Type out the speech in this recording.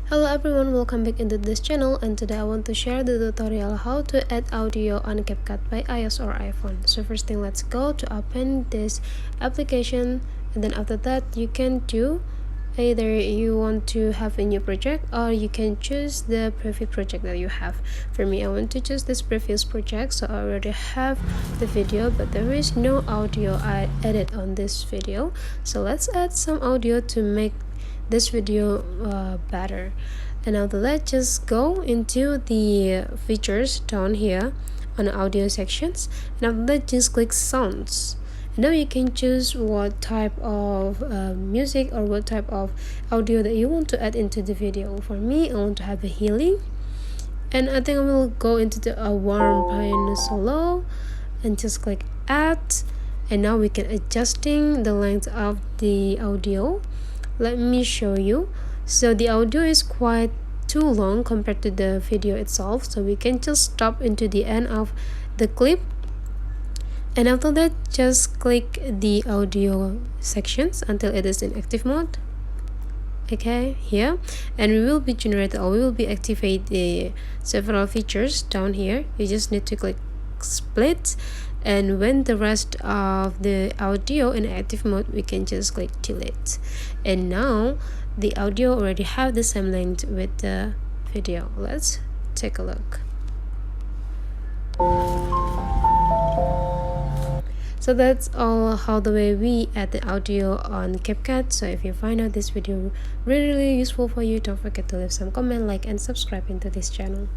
Hello everyone, welcome back into this channel, and today I want to share the tutorial how to add audio on Capcut by iOS or iPhone. So first thing, let's go to open this application, and then after that you can do either you want to have a new project or you can choose the previous project that you have. For me, I want to choose this previous project, so I already have the video but there is no audio I added on this video. So let's add some audio to make this video better. And after that, just go into the features down here on the audio sections, and after that just click sounds. Now you can choose what type of music or what type of audio that you want to add into the video. For me, I want to have a healing, and I think I will go into the warm piano solo and just click add. And now we can adjusting the length of the audio. Let me show you. So the audio is quite too long compared to the video itself, so we can just stop into the end of the clip, and after that just click the audio sections until it is in active mode. Okay, here, and we will be generated or we will be activate the several features down here. You just need to click split, and when the rest of the audio in active mode, we can just click delete. And now the audio already have the same length with the video. Let's take a look. So that's all how the way we add the audio on Capcut. So if you find out this video really useful for you, don't forget to leave some comment, like, and subscribe into this channel.